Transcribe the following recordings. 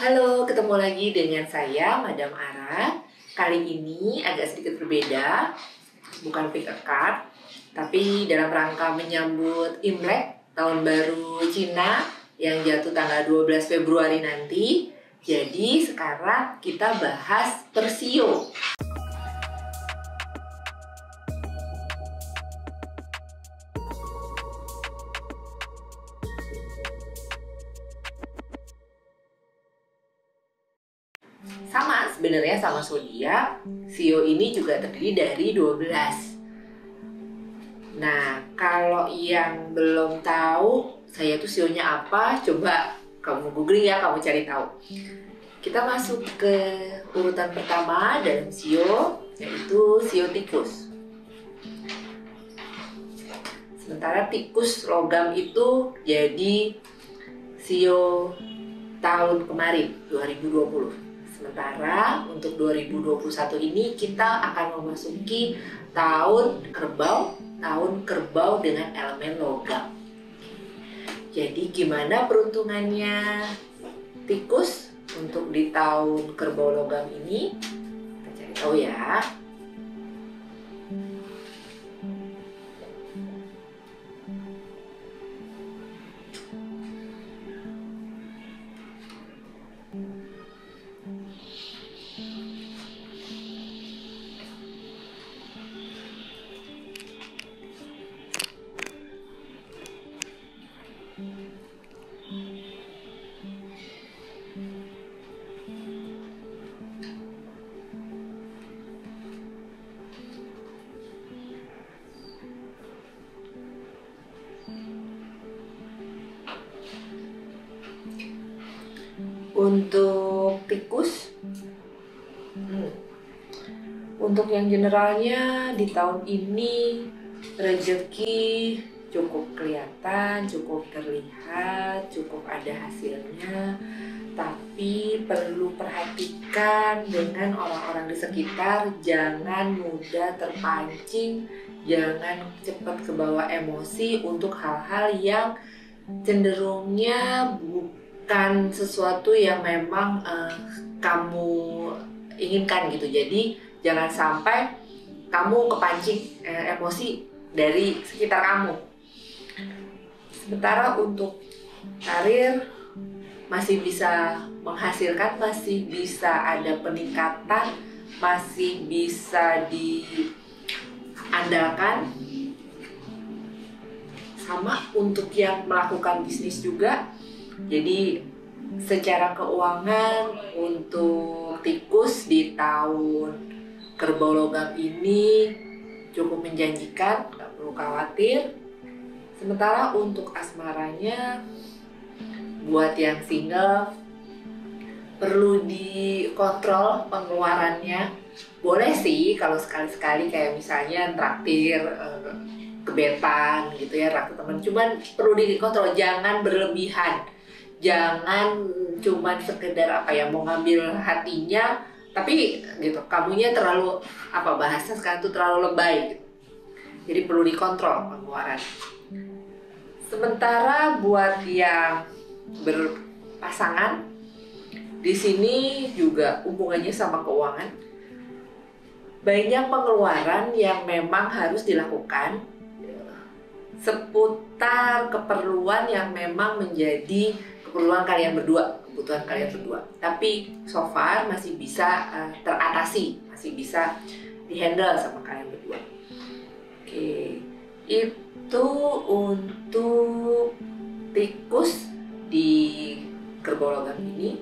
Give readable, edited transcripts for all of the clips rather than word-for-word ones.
Halo, ketemu lagi dengan saya, Madam Ara. Kali ini agak sedikit berbeda, bukan pick a card, tapi dalam rangka menyambut Imlek, Tahun Baru Cina, yang jatuh tanggal 12 Februari nanti. Jadi sekarang kita bahas Persio. Sama sebenarnya sama zodiak, Sio ini juga terdiri dari 12. Nah, kalau yang belum tahu saya tuh Sionya apa, coba kamu googling ya, kamu cari tahu. Kita masuk ke urutan pertama dalam Sio, yaitu Sio tikus. Sementara tikus logam itu jadi Sio tahun kemarin, 2020. Sementara untuk 2021 ini kita akan memasuki tahun kerbau dengan elemen logam. Jadi gimana peruntungannya tikus untuk di tahun kerbau logam ini? Kita cari tahu ya. Untuk tikus, untuk yang generalnya di tahun ini rezeki cukup kelihatan, cukup terlihat, cukup ada hasilnya. Tapi perlu perhatikan dengan orang-orang di sekitar, jangan mudah terpancing, jangan cepat kebawa emosi untuk hal-hal yang cenderungnya bukan sesuatu yang memang kamu inginkan gitu. Jadi jangan sampai kamu kepancing emosi dari sekitar kamu. Sementara untuk karir masih bisa menghasilkan, masih bisa ada peningkatan, masih bisa diandalkan. Sama untuk yang melakukan bisnis juga. Jadi secara keuangan untuk tikus di tahun kerbau logam ini cukup menjanjikan, nggak perlu khawatir. Sementara untuk asmaranya, buat yang single perlu dikontrol pengeluarannya. Boleh sih kalau sekali-sekali kayak misalnya traktir kebetan gitu ya, traktir teman, cuman perlu dikontrol, jangan berlebihan. Jangan cuman sekedar mau ngambil hatinya, tapi gitu kamunya terlalu bahasa sekarang tuh terlalu lebay gitu. Jadi perlu dikontrol pengeluaran. Sementara buat yang berpasangan, di sini juga hubungannya sama keuangan. Banyak pengeluaran yang memang harus dilakukan seputar keperluan yang memang menjadi keperluan kalian berdua, kebutuhan kalian berdua. Tapi so far masih bisa teratasi, masih bisa dihandle sama kalian berdua. Oke, itu untuk tikus di kerbau logam ini.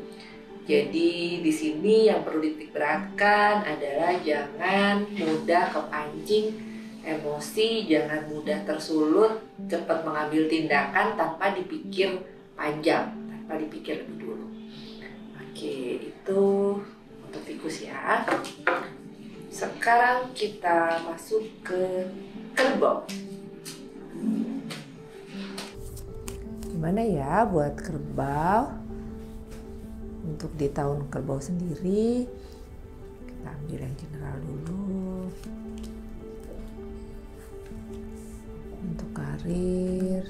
Jadi di sini yang perlu dititikberatkan adalah jangan mudah kepancing emosi, jangan mudah tersulut, cepat mengambil tindakan tanpa dipikir panjang, tanpa dipikir lebih dulu. Oke, itu untuk tikus ya. Sekarang kita masuk ke kerbau. Gimana ya buat kerbau? Untuk di tahun kerbau sendiri, kita ambil yang general dulu. Untuk karir,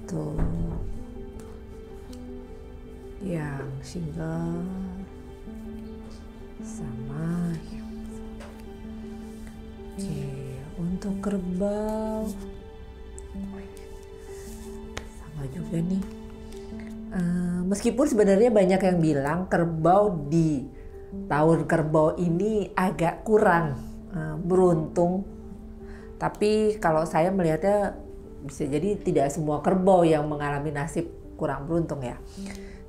untuk yang single sama oke, untuk kerbau sama juga nih. Meskipun sebenarnya banyak yang bilang kerbau di tahun kerbau ini agak kurang beruntung, tapi kalau saya melihatnya bisa jadi tidak semua kerbau yang mengalami nasib kurang beruntung ya.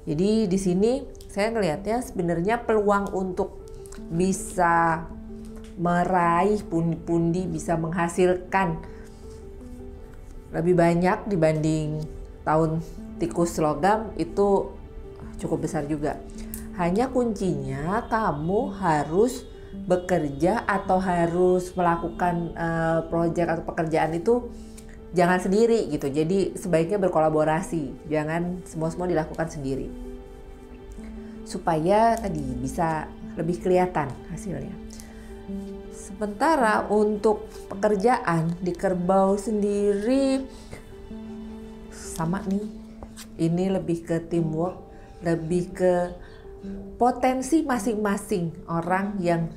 Jadi di sini saya ngelihatnya sebenarnya peluang untuk bisa meraih pundi-pundi, bisa menghasilkan lebih banyak dibanding tahun tikus logam itu cukup besar juga. Hanya kuncinya kamu harus bekerja atau harus melakukan proyek atau pekerjaan itu jangan sendiri gitu. Jadi sebaiknya berkolaborasi, jangan semua dilakukan sendiri. Supaya tadi bisa lebih kelihatan hasilnya. Sementara untuk pekerjaan di kerbau sendiri sama nih. Ini lebih ke teamwork, lebih ke potensi masing-masing orang yang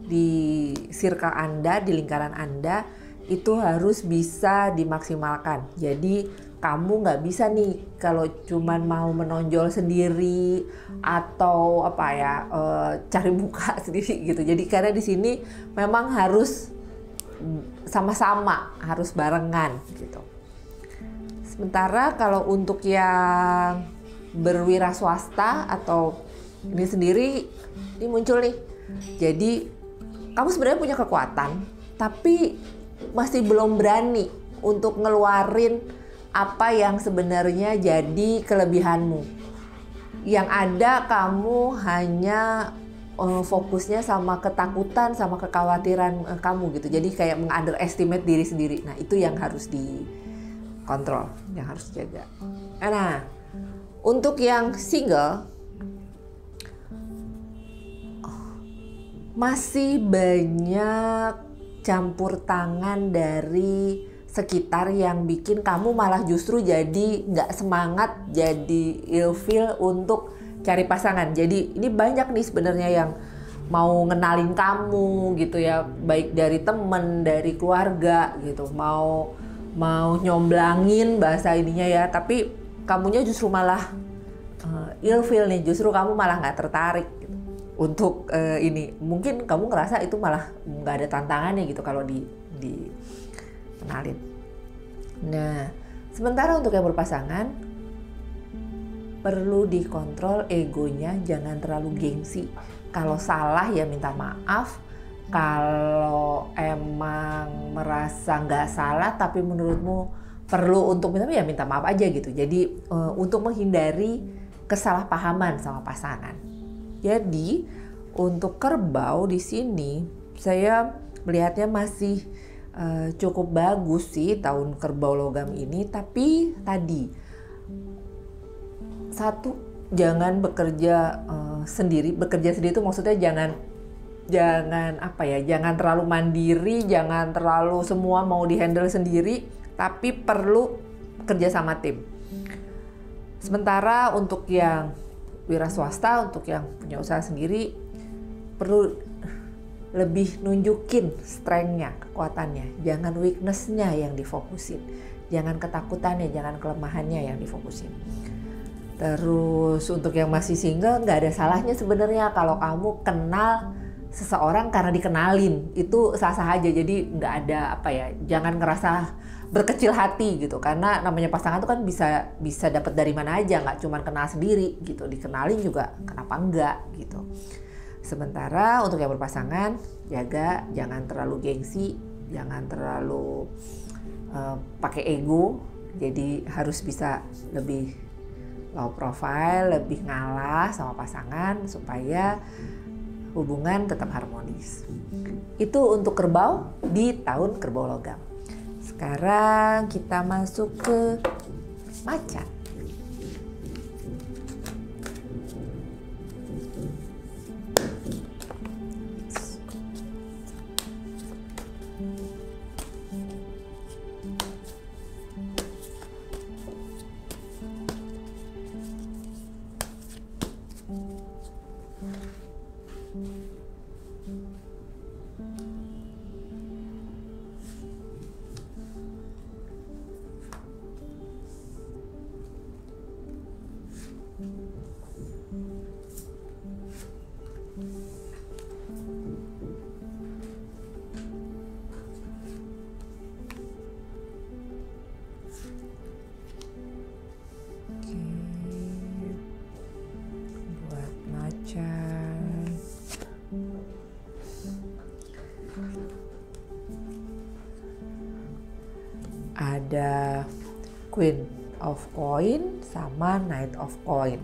di circle Anda, di lingkaran Anda itu harus bisa dimaksimalkan. Jadi kamu nggak bisa nih kalau cuman mau menonjol sendiri atau cari muka sendiri gitu. Jadi karena di sini memang harus sama-sama, harus barengan gitu. Sementara kalau untuk yang berwira swasta atau ini sendiri, ini muncul nih. Jadi kamu sebenarnya punya kekuatan, tapi masih belum berani untuk ngeluarin apa yang sebenarnya jadi kelebihanmu. Yang ada kamu hanya fokusnya sama ketakutan, sama kekhawatiran kamu gitu. Jadi kayak meng-underestimate diri sendiri. Nah itu yang harus dikontrol, yang harus dijaga. Nah untuk yang single masih banyak campur tangan dari sekitar yang bikin kamu malah justru jadi nggak semangat, jadi ilfeel untuk cari pasangan. Jadi ini banyak nih sebenarnya yang mau ngenalin kamu gitu ya, baik dari temen, dari keluarga gitu, mau nyomblangin bahasa ininya ya, tapi kamunya justru malah ilfeel nih, justru kamu malah nggak tertarik gitu untuk ini. Mungkin kamu ngerasa itu malah nggak ada tantangannya gitu kalau kenalin. Nah, sementara untuk yang berpasangan perlu dikontrol egonya, jangan terlalu gengsi. Kalau salah ya minta maaf. Kalau emang merasa nggak salah tapi menurutmu perlu untuk minta maaf aja gitu. Jadi untuk menghindari kesalahpahaman sama pasangan. Jadi untuk kerbau di sini saya melihatnya masih cukup bagus sih tahun kerbau logam ini, tapi tadi satu, jangan bekerja sendiri. Bekerja sendiri itu maksudnya jangan terlalu mandiri, jangan terlalu semua mau dihandle sendiri, tapi perlu kerja sama tim. Sementara untuk yang wira swasta, untuk yang punya usaha sendiri, perlu lebih nunjukin strength-nya, kekuatannya. Jangan weakness-nya yang difokusin. Jangan ketakutannya, jangan kelemahannya yang difokusin. Terus untuk yang masih single, nggak ada salahnya sebenarnya kalau kamu kenal seseorang karena dikenalin. Itu sah-sah aja. Jadi nggak ada jangan ngerasa berkecil hati gitu. Karena namanya pasangan itu kan bisa dapat dari mana aja, nggak cuma kenal sendiri gitu. Dikenalin juga kenapa enggak gitu. Sementara untuk yang berpasangan, jangan terlalu gengsi, jangan terlalu pakai ego. Jadi harus bisa lebih low profile, lebih ngalah sama pasangan supaya hubungan tetap harmonis. Itu untuk kerbau di tahun kerbau logam. Sekarang kita masuk ke macan. ada Queen of Coin sama Knight of Coin.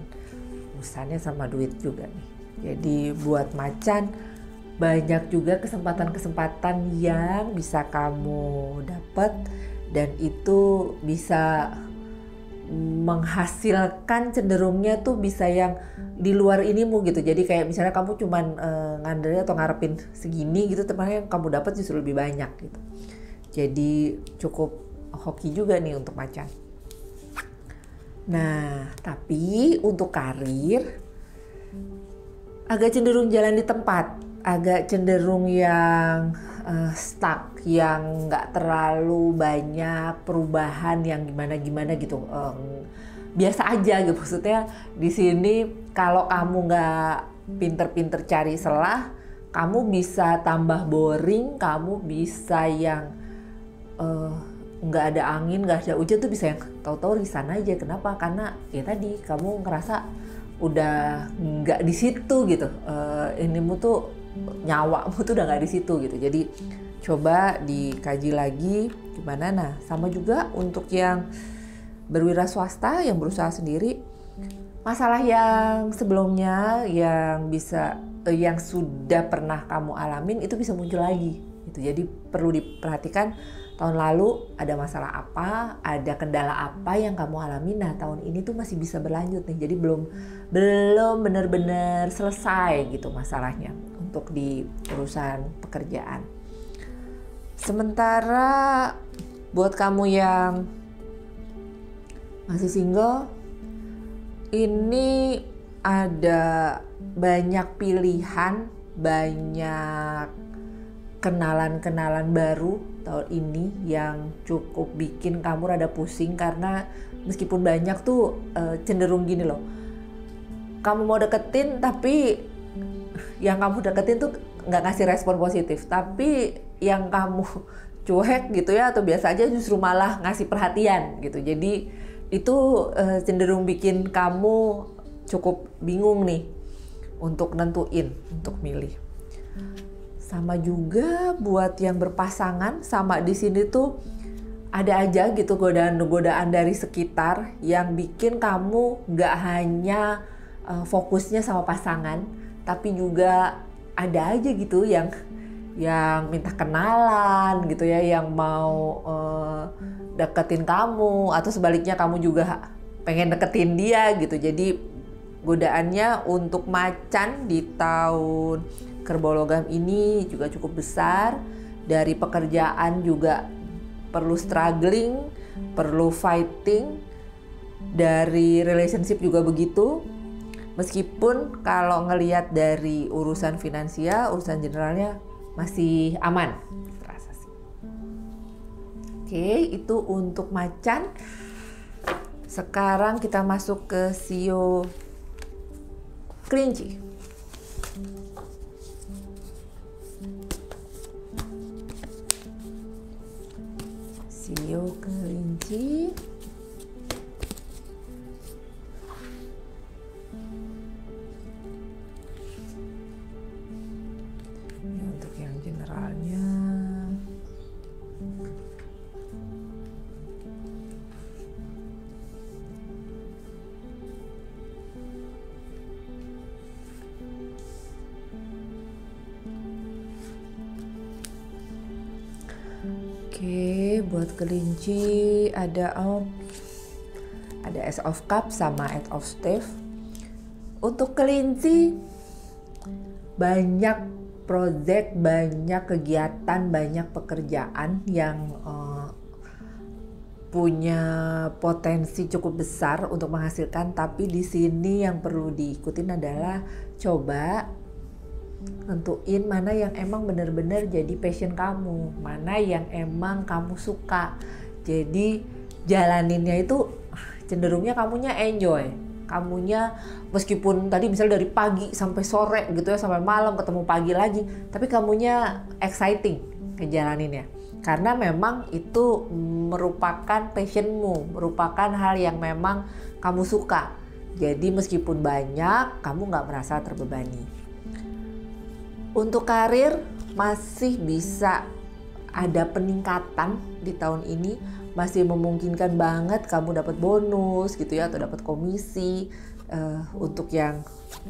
Urusannya sama duit juga nih. Jadi buat macan banyak juga kesempatan-kesempatan yang bisa kamu dapat, dan itu bisa menghasilkan, cenderungnya tuh bisa yang di luar inimu gitu. Jadi kayak misalnya kamu cuman ngandelin atau ngarepin segini gitu, ternyata yang kamu dapat justru lebih banyak gitu. Jadi cukup hoki juga nih untuk macan. Nah, tapi untuk karir agak cenderung jalan di tempat, agak cenderung yang stuck, yang nggak terlalu banyak perubahan yang gimana-gimana gitu. Biasa aja gitu, maksudnya di sini kalau kamu nggak pinter-pinter cari celah, kamu bisa tambah boring, kamu bisa yang nggak ada angin, nggak ada hujan tuh bisa yang tahu-tahu resign aja. Kenapa? Karena ya tadi kamu ngerasa udah nggak di situ gitu, inimu tuh, nyawamu tuh udah nggak di situ gitu. Jadi coba dikaji lagi gimana. Nah, sama juga untuk yang berwira swasta, yang berusaha sendiri, masalah yang sebelumnya yang bisa yang sudah pernah kamu alamin itu bisa muncul lagi gitu. Jadi perlu diperhatikan tahun lalu ada masalah apa, ada kendala apa yang kamu alami. Nah, tahun ini tuh masih bisa berlanjut nih. Jadi belum benar-benar selesai gitu masalahnya untuk di urusan pekerjaan. Sementara buat kamu yang masih single, ini ada banyak pilihan, banyak kenalan-kenalan baru tahun ini yang cukup bikin kamu rada pusing. Karena meskipun banyak tuh cenderung gini loh, kamu mau deketin tapi yang kamu deketin tuh nggak ngasih respon positif, tapi yang kamu cuek gitu ya atau biasa aja justru malah ngasih perhatian gitu. Jadi itu cenderung bikin kamu cukup bingung nih untuk nentuin, untuk milih. Sama juga buat yang berpasangan, sama di sini tuh ada aja gitu godaan-godaan dari sekitar yang bikin kamu nggak hanya fokusnya sama pasangan, tapi juga ada aja gitu yang minta kenalan gitu ya, yang mau deketin kamu, atau sebaliknya kamu juga pengen deketin dia gitu. Jadi godaannya untuk macan di tahun Kerbau Logam ini juga cukup besar. Dari pekerjaan juga perlu struggling, perlu fighting. Dari relationship juga begitu. Meskipun kalau ngelihat dari urusan finansial, urusan generalnya masih aman. Terasa sih. Oke, itu untuk macan. Sekarang kita masuk ke sio kelinci. Sio kelinci. Ini untuk yang generalnya. Oke, buat kelinci ada Ace of Cups sama Eight of Staves. Untuk kelinci banyak project, banyak kegiatan, banyak pekerjaan yang punya potensi cukup besar untuk menghasilkan. Tapi di sini yang perlu diikutin adalah coba nentuin mana yang emang benar-benar jadi passion kamu, mana yang emang kamu suka. Jadi jalaninnya itu cenderungnya kamunya enjoy, kamunya meskipun tadi misalnya dari pagi sampai sore gitu ya, sampai malam ketemu pagi lagi, tapi kamunya exciting ngejalaninnya. Karena memang itu merupakan passionmu, merupakan hal yang memang kamu suka. Jadi meskipun banyak, kamu nggak merasa terbebani. Untuk karir masih bisa ada peningkatan di tahun ini, masih memungkinkan banget kamu dapat bonus gitu ya, atau dapat komisi untuk yang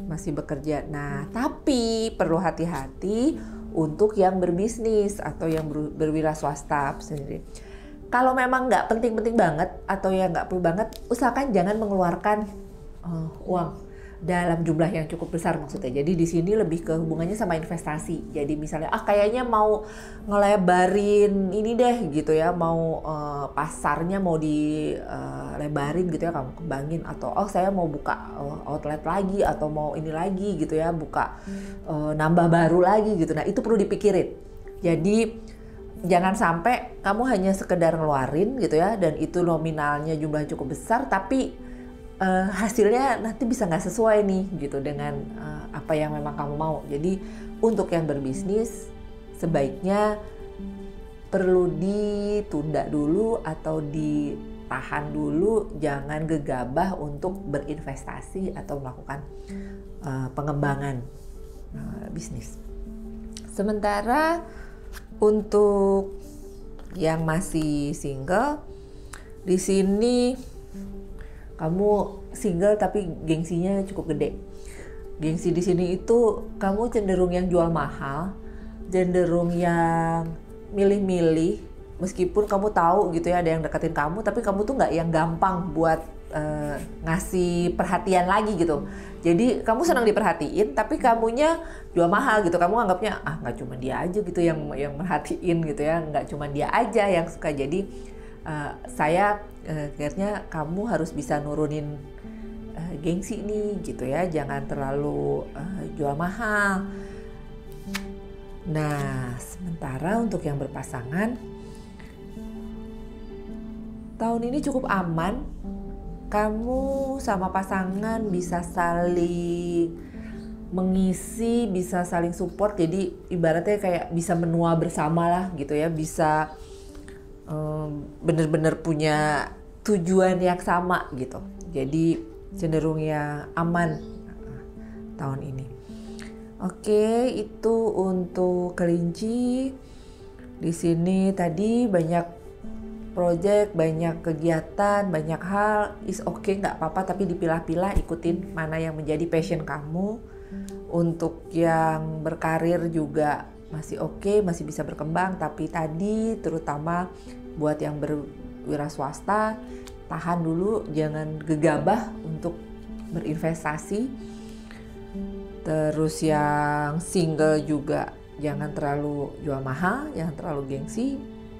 masih bekerja. Nah, tapi perlu hati-hati untuk yang berbisnis atau yang berwira swasta sendiri. Kalau memang nggak penting-penting banget atau yang nggak perlu banget, usahakan jangan mengeluarkan uang dalam jumlah yang cukup besar maksudnya. Jadi di sini lebih ke hubungannya sama investasi. Jadi misalnya kayaknya mau ngelebarin ini deh gitu ya, mau pasarnya mau dilebarin gitu ya, kamu kembangin, atau saya mau buka outlet lagi atau mau ini lagi gitu ya, buka nambah baru lagi gitu. Nah, itu perlu dipikirin. Jadi jangan sampai kamu hanya sekedar ngeluarin gitu ya, dan itu nominalnya jumlah cukup besar tapi hasilnya nanti bisa nggak sesuai nih gitu dengan apa yang memang kamu mau. Jadi untuk yang berbisnis sebaiknya perlu ditunda dulu atau ditahan dulu, jangan gegabah untuk berinvestasi atau melakukan pengembangan bisnis. Sementara untuk yang masih single, di sini kamu single tapi gengsinya cukup gede. Gengsi di sini itu kamu cenderung yang jual mahal, cenderung yang milih-milih, meskipun kamu tahu gitu ya ada yang deketin kamu, tapi kamu tuh nggak yang gampang buat ngasih perhatian lagi gitu. Jadi kamu senang diperhatiin, tapi kamunya jual mahal gitu. Kamu anggapnya nggak cuma dia aja gitu yang merhatiin gitu ya, nggak cuma dia aja yang suka. Jadi akhirnya kamu harus bisa nurunin gengsi nih gitu ya, jangan terlalu jual mahal. Nah, sementara untuk yang berpasangan, tahun ini cukup aman. Kamu sama pasangan bisa saling mengisi, bisa saling support. Jadi ibaratnya kayak bisa menua bersama lah gitu ya, bisa benar-benar punya tujuan yang sama gitu. Jadi cenderung yang aman tahun ini. Oke, itu untuk kelinci. Di sini tadi banyak project, banyak kegiatan, banyak hal. Is okay, nggak apa-apa, tapi dipilah-pilah, ikutin mana yang menjadi passion kamu. Untuk yang berkarir juga masih oke, masih bisa berkembang, tapi tadi terutama buat yang berwira swasta, tahan dulu, jangan gegabah untuk berinvestasi. Terus yang single juga jangan terlalu jual mahal, jangan terlalu gengsi.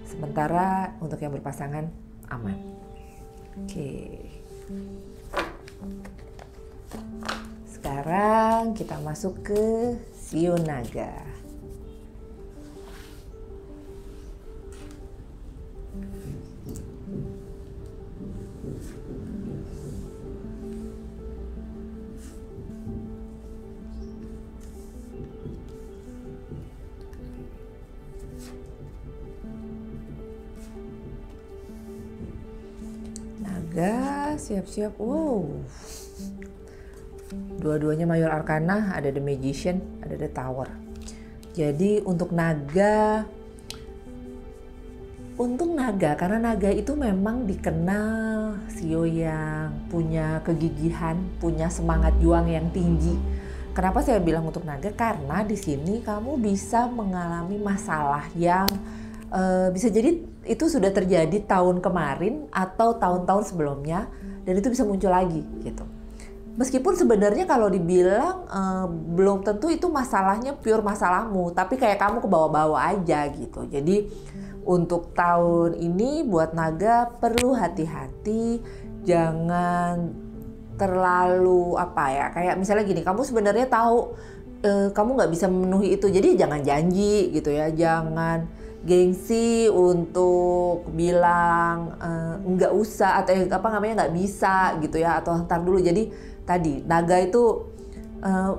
Sementara untuk yang berpasangan aman. Oke. Sekarang kita masuk ke Shio Naga. Naga, siap-siap. Wow. Dua-duanya Mayor Arcana, ada The Magician, ada The Tower. Jadi untuk naga, karena naga itu memang dikenal Shio yang punya kegigihan, punya semangat juang yang tinggi. Kenapa saya bilang untuk naga? Karena di sini kamu bisa mengalami masalah yang bisa jadi itu sudah terjadi tahun kemarin atau tahun-tahun sebelumnya, dan itu bisa muncul lagi gitu. Meskipun sebenarnya kalau dibilang belum tentu itu masalahnya pure masalahmu, tapi kayak kamu ke bawah-bawah aja gitu. Jadi untuk tahun ini buat naga perlu hati-hati, jangan terlalu kayak misalnya gini, kamu sebenarnya tahu kamu nggak bisa memenuhi itu, jadi jangan janji gitu ya, jangan gengsi untuk bilang nggak usah atau nggak bisa gitu ya, atau ntar dulu. Jadi tadi naga itu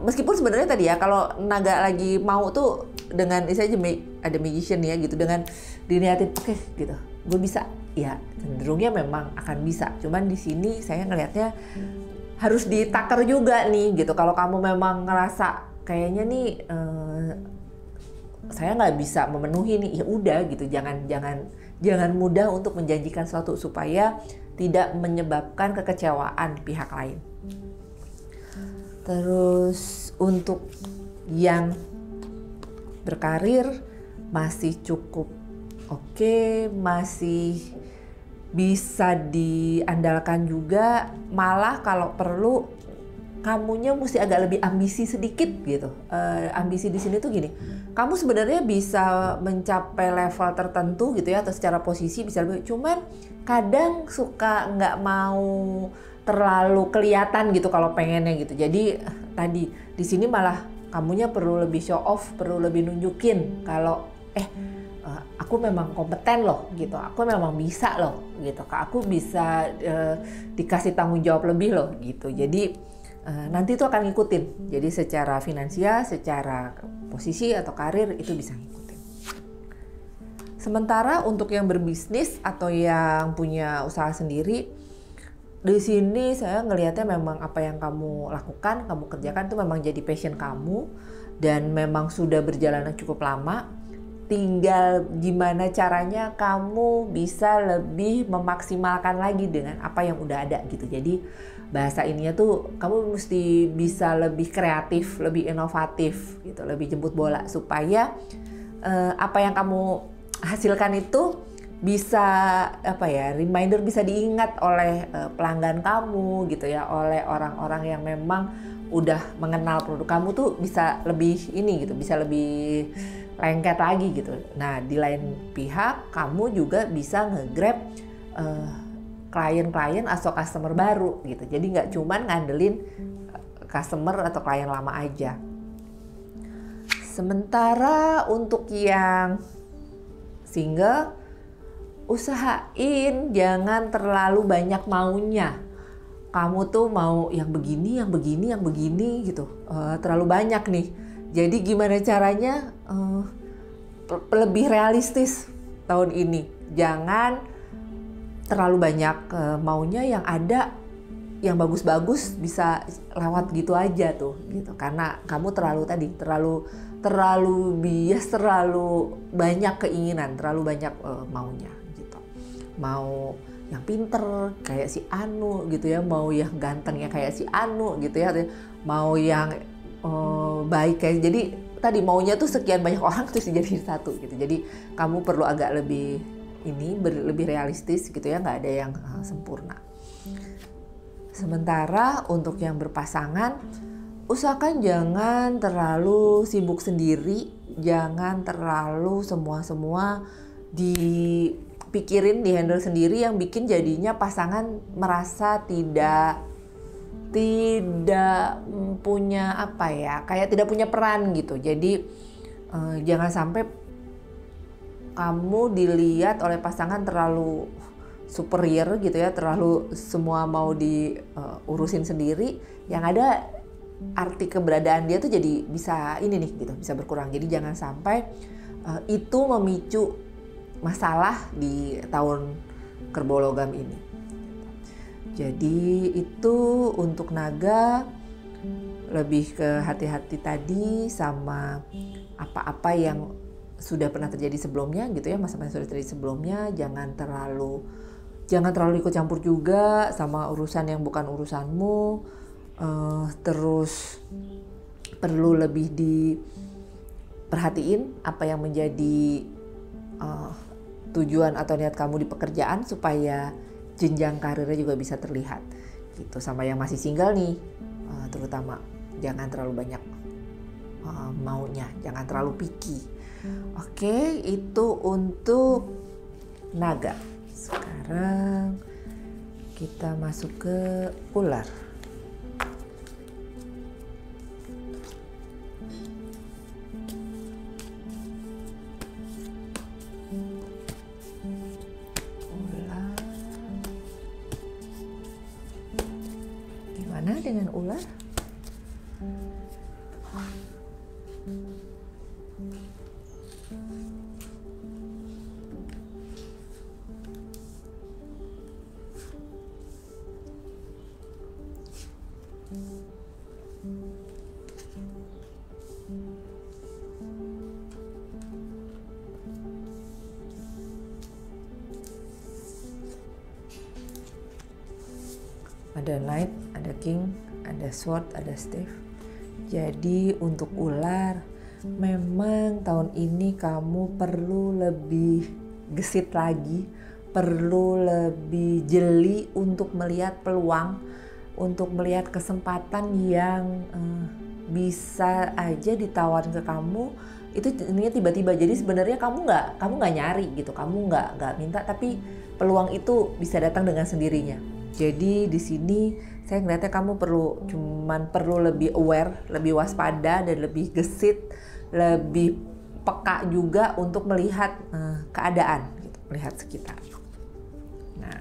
meskipun sebenarnya tadi ya, kalau naga lagi mau tuh dengan ada magician ya gitu, dengan diniatin oke gitu, gue bisa ya, cenderungnya memang akan bisa. Cuman di sini saya ngelihatnya harus ditakar juga nih gitu. Kalau kamu memang ngerasa kayaknya nih saya nggak bisa memenuhi nih, ya udah gitu, jangan mudah untuk menjanjikan sesuatu supaya tidak menyebabkan kekecewaan pihak lain. Terus untuk yang berkarir masih cukup oke, masih bisa diandalkan juga, malah kalau perlu kamunya mesti agak lebih ambisi sedikit gitu. Ambisi di sini tuh gini, kamu sebenarnya bisa mencapai level tertentu gitu ya, atau secara posisi bisa lebih, cuman kadang suka nggak mau terlalu kelihatan gitu kalau pengennya gitu. Jadi tadi di sini malah kamunya perlu lebih show off, perlu lebih nunjukin kalau aku memang kompeten loh gitu, aku memang bisa loh gitu, aku bisa dikasih tanggung jawab lebih loh gitu. Jadi nanti itu akan ngikutin. Jadi secara finansial, secara posisi atau karir itu bisa ngikutin. Sementara untuk yang berbisnis atau yang punya usaha sendiri, di sini saya ngelihatnya memang apa yang kamu lakukan, kamu kerjakan itu memang jadi passion kamu dan memang sudah berjalan cukup lama. Tinggal gimana caranya kamu bisa lebih memaksimalkan lagi dengan apa yang udah ada gitu. Jadi bahasa ininya tuh kamu mesti bisa lebih kreatif, lebih inovatif gitu, lebih jemput bola supaya apa yang kamu hasilkan itu bisa reminder, bisa diingat oleh pelanggan kamu gitu ya, oleh orang-orang yang memang udah mengenal produk kamu tuh bisa lebih ini gitu, bisa lebih lengket lagi gitu. Nah di lain pihak kamu juga bisa nge-grab klien-klien atau customer baru gitu. Jadi nggak cuman ngandelin customer atau klien lama aja. Sementara untuk yang single, usahain jangan terlalu banyak maunya. Kamu tuh mau yang begini, yang begini, yang begini gitu. Terlalu banyak nih. Jadi gimana caranya lebih realistis tahun ini. Jangan terlalu banyak maunya, yang ada yang bagus-bagus bisa lewat gitu aja tuh gitu. Karena kamu terlalu bias, terlalu banyak keinginan, terlalu banyak maunya gitu. Mau yang pinter kayak si Anu gitu ya, mau yang ganteng ya kayak si Anu gitu ya, mau yang baik kayak, jadi tadi maunya tuh sekian banyak orang terus jadi satu gitu. Jadi kamu perlu agak lebih lebih realistis gitu ya, nggak ada yang sempurna. Sementara untuk yang berpasangan, usahakan jangan terlalu sibuk sendiri, jangan terlalu semua dipikirin, dihandle sendiri, yang bikin jadinya pasangan merasa tidak punya kayak tidak punya peran gitu. Jadi jangan sampai kamu dilihat oleh pasangan terlalu superior gitu ya, terlalu semua mau diurusin sendiri, yang ada arti keberadaan dia tuh jadi bisa bisa berkurang. Jadi jangan sampai itu memicu masalah di tahun Kerbau Logam ini. Jadi itu untuk naga, lebih ke hati-hati tadi sama apa-apa yang sudah pernah terjadi sebelumnya gitu ya, masa-masa yang sudah terjadi sebelumnya. Jangan terlalu ikut campur juga sama urusan yang bukan urusanmu. Terus perlu lebih diperhatiin apa yang menjadi tujuan atau niat kamu di pekerjaan, supaya jenjang karirnya juga bisa terlihat gitu. Sama yang masih single nih, terutama jangan terlalu banyak maunya, jangan terlalu picky. Oke, itu untuk naga. Sekarang kita masuk ke ular. Gimana dengan ular? Ada knight, ada king, ada sword, ada staff. Jadi untuk ular, memang tahun ini kamu perlu lebih gesit lagi, perlu lebih jeli untuk melihat peluang, untuk melihat kesempatan yang bisa aja ditawarin ke kamu. Itu ini tiba-tiba. Jadi sebenarnya kamu nggak nyari gitu, kamu nggak minta, tapi peluang itu bisa datang dengan sendirinya. Jadi di sini saya ngeliatnya kamu perlu lebih aware, lebih waspada, dan lebih gesit, lebih peka juga untuk melihat keadaan, gitu, melihat sekitar. Nah,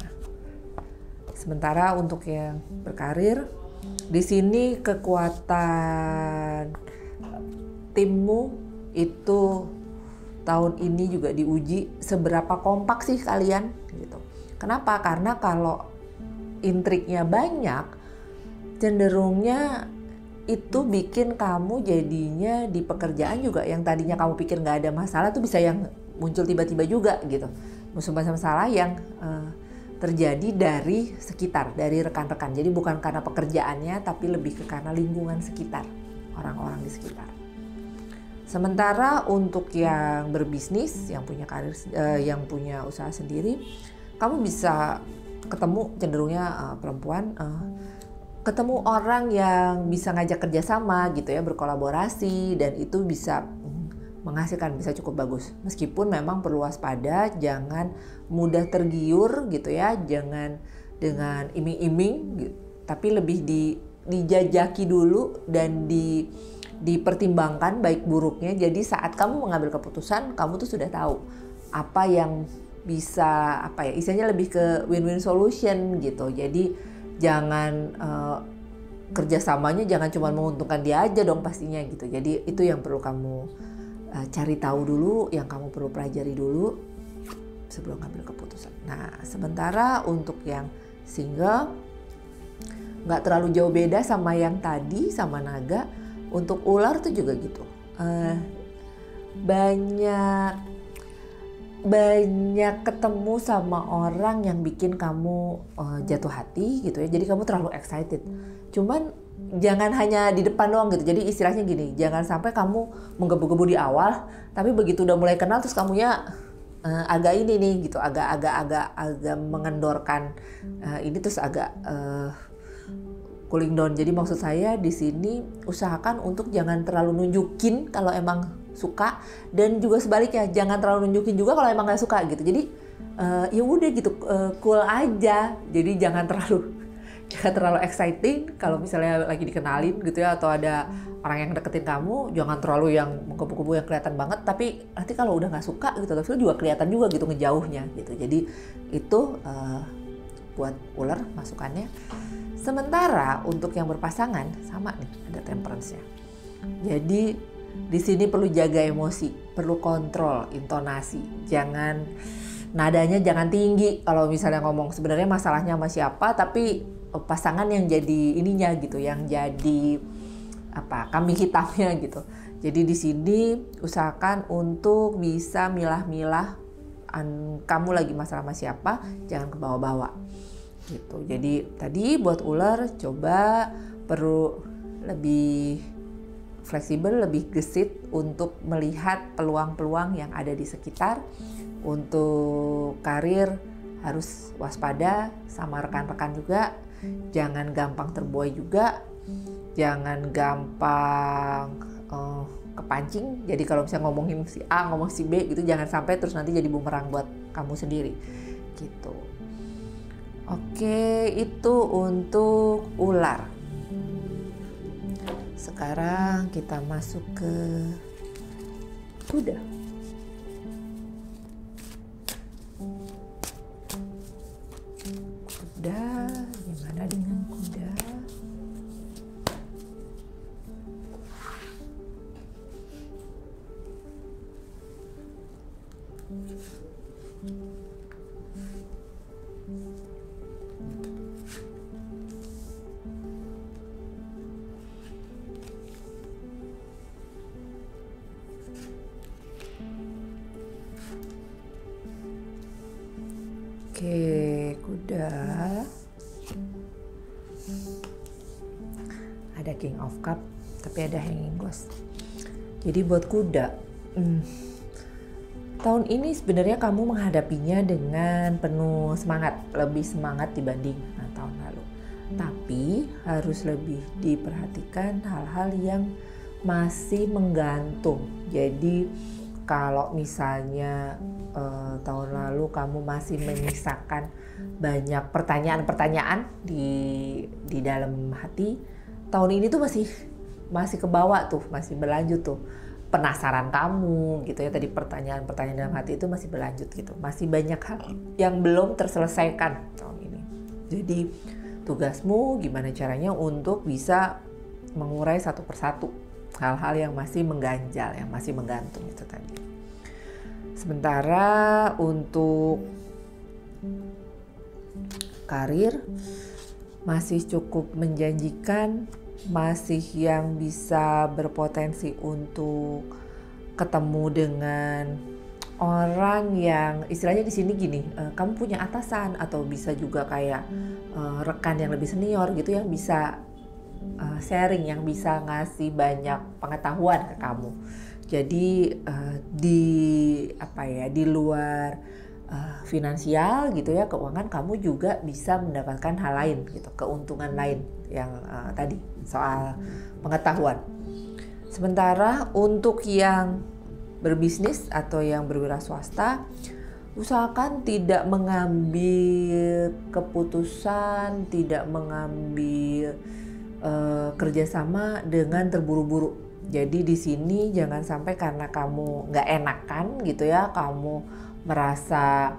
sementara untuk yang berkarir, di sini kekuatan timmu itu tahun ini juga diuji seberapa kompak sih kalian, gitu. Kenapa? Karena kalau intriknya banyak, cenderungnya itu bikin kamu jadinya di pekerjaan juga yang tadinya kamu pikir nggak ada masalah tuh bisa yang muncul tiba-tiba juga gitu. Masalah yang terjadi dari sekitar, dari rekan-rekan. Jadi bukan karena pekerjaannya, tapi lebih ke karena lingkungan sekitar, orang-orang di sekitar. Sementara untuk yang berbisnis, yang punya karir, yang punya usaha sendiri, kamu bisa ketemu cenderungnya perempuan, ketemu orang yang bisa ngajak kerjasama gitu ya, berkolaborasi, dan itu bisa menghasilkan, bisa cukup bagus. Meskipun memang perlu waspada, jangan mudah tergiur gitu ya, jangan dengan iming-iming gitu, tapi lebih dijajaki dulu dan dipertimbangkan baik buruknya. Jadi saat kamu mengambil keputusan, kamu tuh sudah tahu apa yang bisa, apa ya, istilahnya lebih ke win-win solution gitu. Jadi jangan kerjasamanya jangan cuma menguntungkan dia aja dong pastinya gitu. Jadi itu yang perlu kamu cari tahu dulu, yang kamu perlu pelajari dulu sebelum ngambil keputusan. Nah, sementara untuk yang single, nggak terlalu jauh beda sama yang tadi, sama naga. Untuk ular tuh juga gitu. Banyak ketemu sama orang yang bikin kamu jatuh hati gitu ya. Jadi kamu terlalu excited. Cuman jangan hanya di depan doang gitu. Jadi istilahnya gini, jangan sampai kamu menggebu-gebu di awal, tapi begitu udah mulai kenal terus kamunya agak ini nih gitu, agak mengendorkan ini, terus agak cooling down. Jadi maksud saya di sini usahakan untuk jangan terlalu nunjukin kalau emang suka, dan juga sebaliknya jangan terlalu nunjukin juga kalau emang nggak suka gitu. Jadi ya udah gitu, cool aja. Jadi jangan terlalu exciting kalau misalnya lagi dikenalin gitu ya, atau ada orang yang deketin kamu, jangan terlalu yang menggebu-gebu yang kelihatan banget. Tapi nanti kalau udah nggak suka gitu, tapi juga kelihatan juga gitu ngejauhnya gitu. Jadi itu buat ular masukannya. Sementara untuk yang berpasangan sama nih, ada temperance-nya. Jadi di sini perlu jaga emosi, perlu kontrol intonasi, nadanya jangan tinggi. Kalau misalnya ngomong sebenarnya masalahnya sama siapa, tapi pasangan yang jadi ininya gitu, yang jadi kambing hitamnya gitu. Jadi di sini usahakan untuk bisa milah-milah kamu lagi masalah sama siapa, jangan ke bawah-bawah gitu. Jadi tadi buat ular coba perlu lebih fleksibel, lebih gesit untuk melihat peluang-peluang yang ada di sekitar. Untuk karir harus waspada sama rekan-rekan juga, jangan gampang terbuai juga, jangan gampang kepancing. Jadi kalau misalnya ngomongin si A, ngomong si B gitu, jangan sampai terus nanti jadi bumerang buat kamu sendiri gitu. Oke, itu untuk ular. Sekarang kita masuk ke kuda. Kuda, gimana dengan kuda? Oke, kuda. Ada King of Cup, tapi ada Hanging Ghost. Jadi buat kuda, tahun ini sebenarnya kamu menghadapinya dengan penuh semangat, lebih semangat dibanding tahun lalu. Tapi harus lebih diperhatikan hal-hal yang masih menggantung. Jadi kalau misalnya tahun lalu kamu masih menyisakan banyak pertanyaan-pertanyaan di dalam hati, tahun ini tuh masih kebawa tuh, masih berlanjut tuh penasaran kamu gitu ya, tadi pertanyaan-pertanyaan dalam hati itu masih berlanjut gitu, masih banyak hal yang belum terselesaikan tahun ini. Jadi tugasmu gimana caranya untuk bisa mengurai satu persatu hal-hal yang masih mengganjal, yang masih menggantung itu tadi. Sementara untuk karir masih cukup menjanjikan, masih yang bisa berpotensi untuk ketemu dengan orang yang istilahnya di sini gini, kamu punya atasan atau bisa juga kayak rekan yang lebih senior gitu yang bisa sharing, yang bisa ngasih banyak pengetahuan ke kamu. Jadi di luar finansial gitu ya, keuangan, kamu juga bisa mendapatkan hal lain gitu, keuntungan lain yang tadi soal pengetahuan. Sementara untuk yang berbisnis atau yang berwira swasta, usahakan tidak mengambil keputusan, tidak mengambil kerjasama dengan terburu-buru. Jadi di sini jangan sampai karena kamu nggak enakan gitu ya, kamu merasa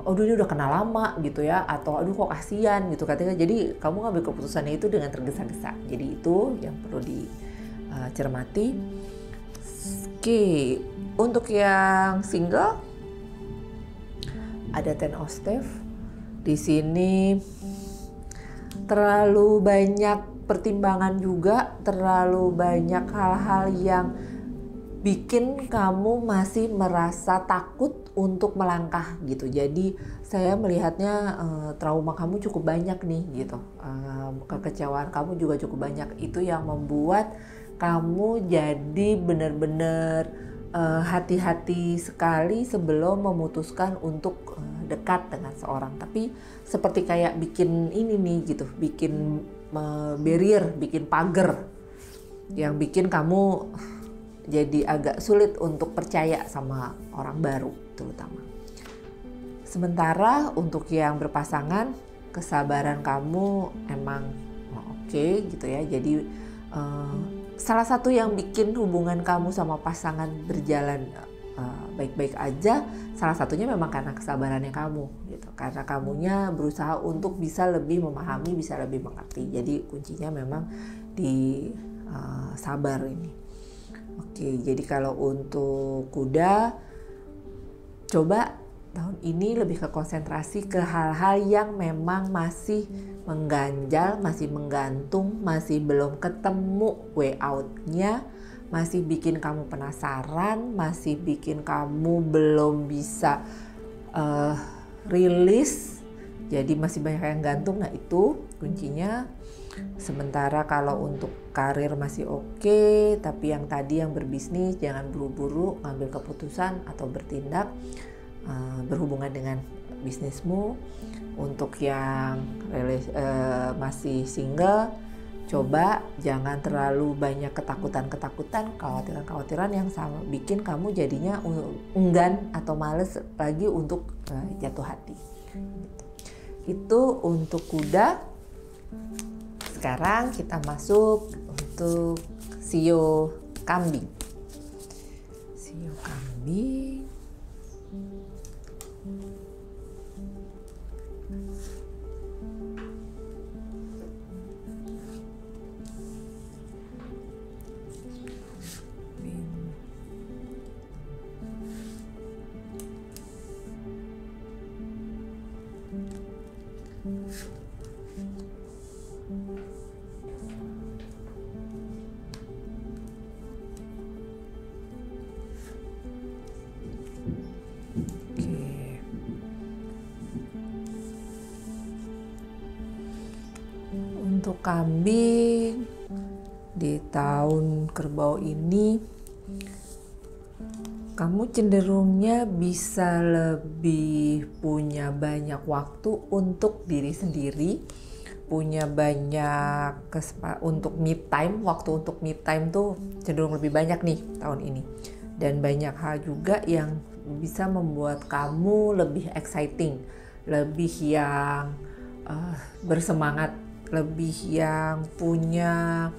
aduh ini udah kenal lama gitu ya, atau aduh kok kasihan gitu katanya, jadi kamu ngambil keputusannya itu dengan tergesa-gesa. Jadi itu yang perlu dicermati. Oke, untuk yang single ada Ten of Staves. Di sini terlalu banyak pertimbangan juga, terlalu banyak hal-hal yang bikin kamu masih merasa takut untuk melangkah gitu. Jadi saya melihatnya trauma kamu cukup banyak nih gitu, kekecewaan kamu juga cukup banyak. Itu yang membuat kamu jadi benar-benar hati-hati sekali sebelum memutuskan untuk dekat dengan seorang. Tapi seperti kayak bikin ini nih gitu, bikin barrier, bikin pagar yang bikin kamu jadi agak sulit untuk percaya sama orang baru terutama. Sementara untuk yang berpasangan, kesabaran kamu emang oke gitu ya. Jadi salah satu yang bikin hubungan kamu sama pasangan berjalan baik-baik aja, salah satunya memang karena kesabarannya kamu gitu. Karena kamunya berusaha untuk bisa lebih memahami, bisa lebih mengerti. Jadi kuncinya memang di sabar ini. Oke, jadi kalau untuk kuda, coba tahun ini lebih ke konsentrasi ke hal-hal yang memang masih mengganjal, masih menggantung, masih belum ketemu way out-nya, masih bikin kamu penasaran, masih bikin kamu belum bisa rilis, jadi masih banyak yang gantung. Nah itu kuncinya. Sementara kalau untuk karir masih oke, tapi yang tadi yang berbisnis jangan buru-buru ngambil keputusan atau bertindak berhubungan dengan bisnismu. Untuk yang masih single, coba jangan terlalu banyak ketakutan-ketakutan, kekhawatiran-kekhawatiran yang sama bikin kamu jadinya enggan atau males lagi untuk jatuh hati. Itu untuk kuda. Sekarang kita masuk untuk shio kambing. Shio kambing. untuk kambing di tahun kerbau ini, kamu cenderungnya bisa lebih punya banyak waktu untuk diri sendiri, punya banyak untuk me time. Waktu untuk me time tuh cenderung lebih banyak nih tahun ini, dan banyak hal juga yang bisa membuat kamu lebih exciting, lebih yang bersemangat, lebih yang punya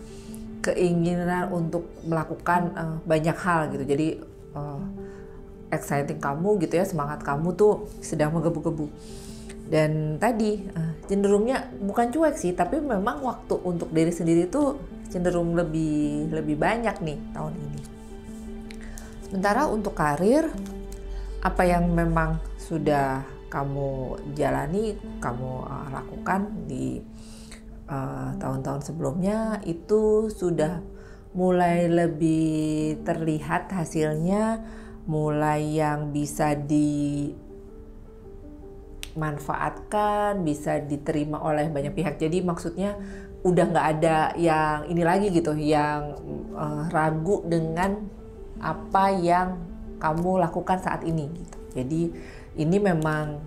keinginan untuk melakukan banyak hal gitu. Jadi exciting kamu gitu ya, semangat kamu tuh sedang menggebu-gebu. Dan tadi cenderungnya bukan cuek sih, tapi memang waktu untuk diri sendiri tuh cenderung lebih banyak nih tahun ini. Sementara untuk karir, apa yang memang sudah kamu jalani, kamu lakukan di tahun-tahun sebelumnya itu sudah mulai lebih terlihat hasilnya, mulai yang bisa dimanfaatkan, bisa diterima oleh banyak pihak. Jadi maksudnya udah nggak ada yang ini lagi gitu, yang ragu dengan apa yang kamu lakukan saat ini gitu. Jadi ini memang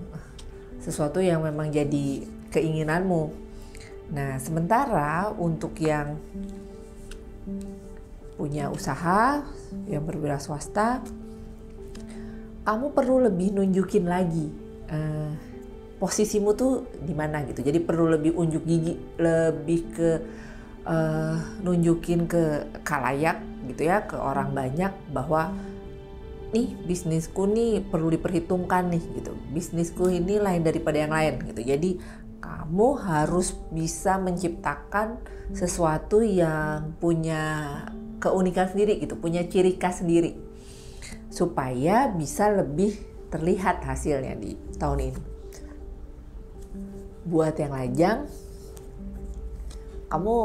sesuatu yang memang jadi keinginanmu. Nah, sementara untuk yang punya usaha, yang berwira swasta, kamu perlu lebih nunjukin lagi posisimu tuh di mana gitu. Jadi perlu lebih unjuk gigi, lebih ke nunjukin ke khalayak gitu ya, ke orang banyak bahwa nih bisnisku nih perlu diperhitungkan nih gitu. Bisnisku ini lain daripada yang lain gitu. Jadi kamu harus bisa menciptakan sesuatu yang punya keunikan sendiri gitu, punya ciri khas sendiri, supaya bisa lebih terlihat hasilnya di tahun ini. Buat yang lajang, kamu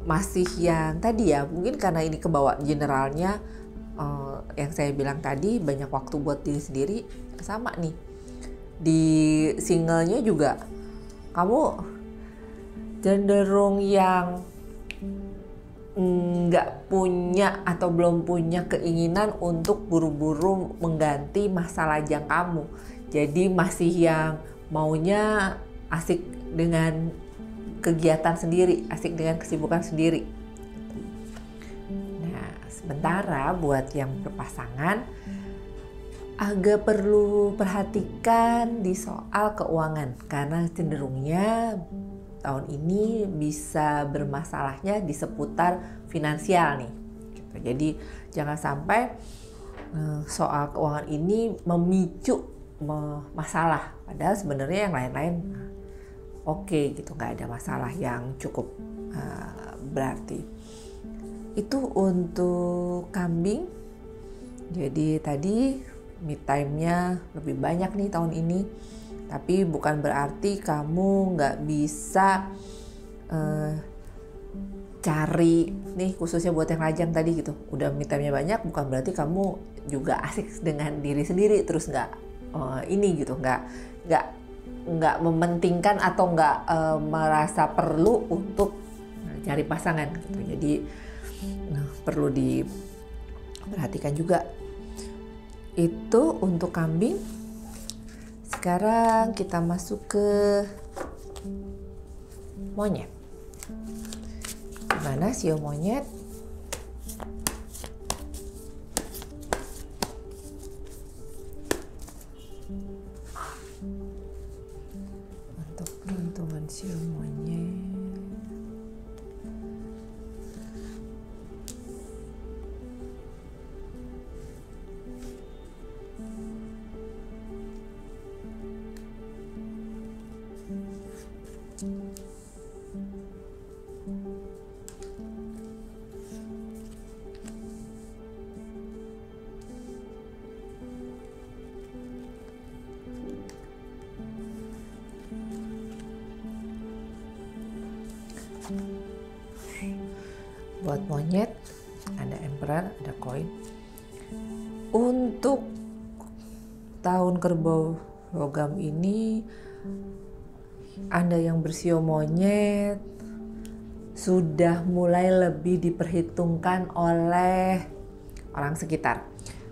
masih yang tadi ya, mungkin karena ini kebawa generalnya, yang saya bilang tadi, banyak waktu buat diri sendiri, sama nih. Di singlenya juga, kamu cenderung yang nggak punya atau belum punya keinginan untuk buru-buru mengganti masa lajang kamu. Jadi masih yang maunya asik dengan kegiatan sendiri, asik dengan kesibukan sendiri. Nah, sementara buat yang berpasangan, agak perlu perhatikan di soal keuangan, karena cenderungnya tahun ini bisa bermasalahnya di seputar finansial nih. Gitu. Jadi jangan sampai soal keuangan ini memicu masalah, padahal sebenarnya yang lain-lain oke gitu, nggak ada masalah yang cukup berarti. Itu untuk kambing. Jadi tadi me time-nya lebih banyak nih tahun ini. Tapi bukan berarti kamu nggak bisa cari nih, khususnya buat yang lajang tadi gitu. Udah me time-nya banyak, bukan berarti kamu juga asik dengan diri sendiri terus nggak ini gitu, nggak mementingkan atau nggak merasa perlu untuk cari pasangan gitu. Jadi perlu diperhatikan juga. Itu untuk kambing. Sekarang kita masuk ke monyet. Gimana sio monyet? Untuk peruntungan sio monyet. Buat monyet ada emperor, ada koin. Untuk tahun kerbau logam ini, Anda yang bersio monyet sudah mulai lebih diperhitungkan oleh orang sekitar.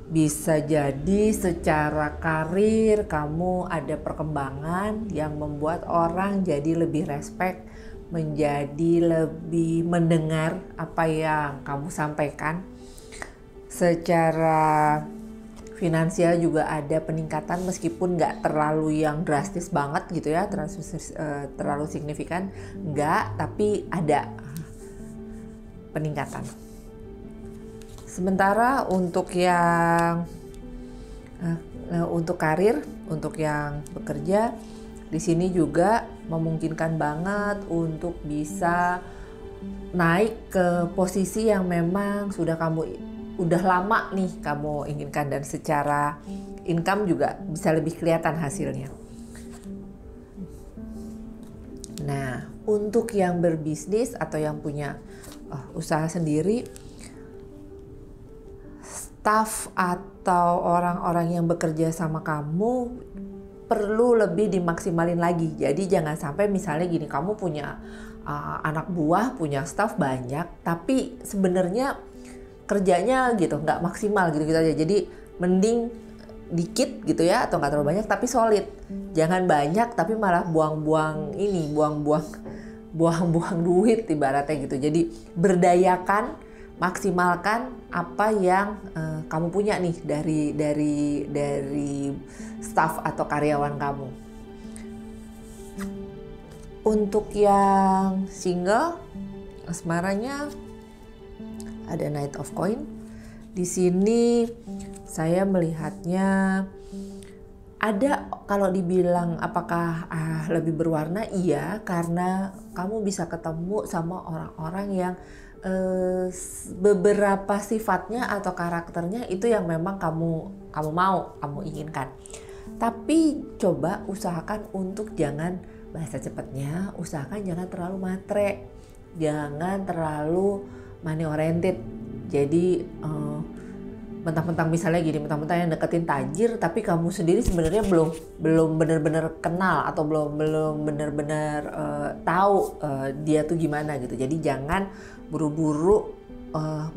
Bisa jadi secara karir kamu ada perkembangan yang membuat orang jadi lebih respect, menjadi lebih mendengar apa yang kamu sampaikan. Secara finansial juga ada peningkatan meskipun nggak terlalu yang drastis banget gitu ya, terlalu signifikan, nggak, tapi ada peningkatan. Sementara untuk yang untuk karir, untuk yang bekerja, di sini juga memungkinkan banget untuk bisa naik ke posisi yang memang udah lama nih kamu inginkan, dan secara income juga bisa lebih kelihatan hasilnya. Nah, untuk yang berbisnis atau yang punya usaha sendiri, staff atau orang-orang yang bekerja sama kamu perlu lebih dimaksimalin lagi. Jadi jangan sampai misalnya gini, kamu punya anak buah, punya staff banyak, tapi sebenarnya kerjanya gitu nggak maksimal gitu aja. Jadi mending dikit gitu ya, atau nggak terlalu banyak tapi solid. Jangan banyak tapi malah buang-buang duit ibaratnya gitu. Jadi berdayakan, maksimalkan apa yang kamu punya nih dari staff atau karyawan kamu. Untuk yang single, asmaranya ada Knight of Coin. Di sini saya melihatnya ada, kalau dibilang apakah lebih berwarna, iya, karena kamu bisa ketemu sama orang-orang yang beberapa sifatnya atau karakternya itu yang memang kamu inginkan. Tapi coba usahakan untuk jangan, bahasa cepatnya, usahakan jangan terlalu matre, jangan terlalu money oriented. Jadi mentang-mentang misalnya gini, mentang-mentang yang deketin tajir tapi kamu sendiri sebenarnya belum benar-benar kenal atau belum benar-benar tahu dia tuh gimana gitu. Jadi jangan buru-buru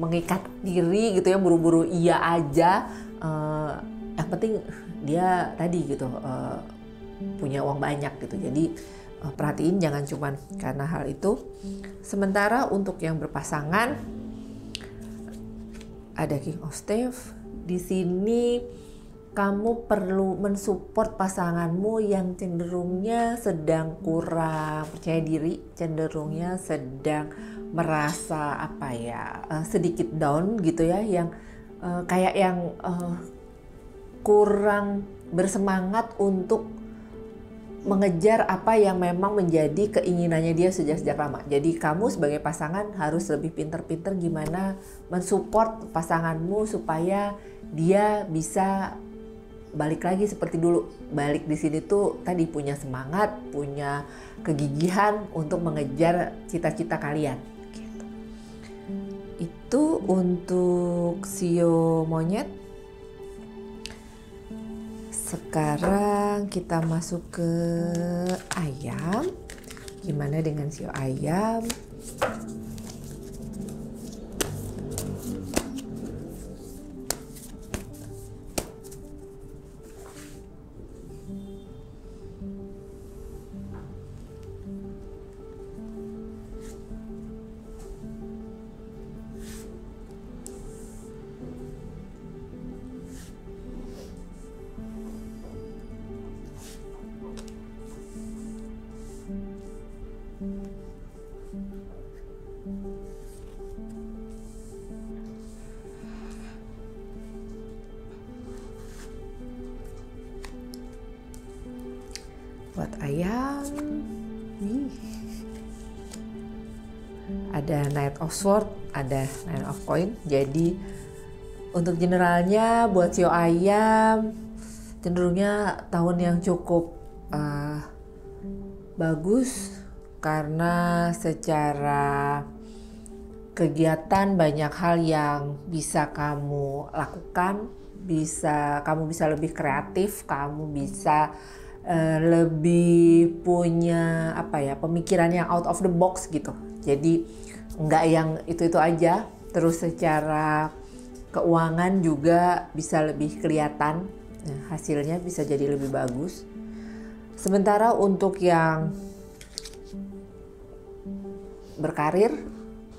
mengikat diri gitu ya, buru-buru iya aja. Yang penting dia tadi gitu punya uang banyak gitu. Jadi perhatiin jangan cuman karena hal itu. Sementara untuk yang berpasangan ada King of Staves. Di sini kamu perlu mensupport pasanganmu yang cenderungnya sedang kurang percaya diri, cenderungnya sedang merasa sedikit down gitu ya, yang kayak yang kurang bersemangat untuk mengejar apa yang memang menjadi keinginannya dia sejak lama. Jadi kamu sebagai pasangan harus lebih pinter-pinter gimana mensupport pasanganmu supaya dia bisa balik lagi seperti dulu. Balik di sini tuh tadi punya semangat, punya kegigihan untuk mengejar cita-cita kalian. Gitu. Itu untuk sio monyet. Sekarang kita masuk ke ayam. Gimana dengan sio ayam? Buat ayam, ada Knight of Swords, ada Nine of Coin. Jadi untuk generalnya buat sio ayam cenderungnya tahun yang cukup bagus, karena secara kegiatan banyak hal yang bisa kamu lakukan, kamu bisa lebih kreatif, kamu bisa lebih punya pemikiran yang out of the box gitu. Jadi nggak yang itu aja. Terus secara keuangan juga bisa lebih kelihatan, hasilnya bisa jadi lebih bagus. Sementara untuk yang berkarir,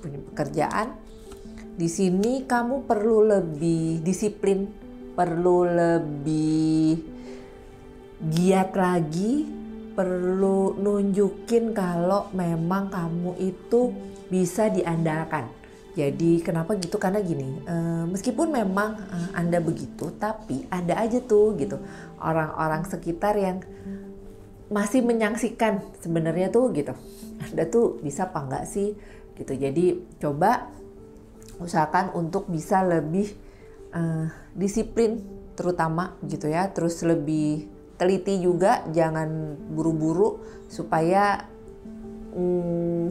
punya pekerjaan, di sini kamu perlu lebih disiplin, perlu lebih giat lagi, perlu nunjukin kalau memang kamu itu bisa diandalkan. Jadi kenapa gitu? Karena gini, meskipun memang Anda begitu, tapi ada aja tuh gitu orang-orang sekitar yang masih menyaksikan sebenarnya tuh gitu. Anda tuh bisa apa enggak sih gitu. Jadi coba usahakan untuk bisa lebih disiplin terutama gitu ya. Terus lebih teliti juga, jangan buru-buru supaya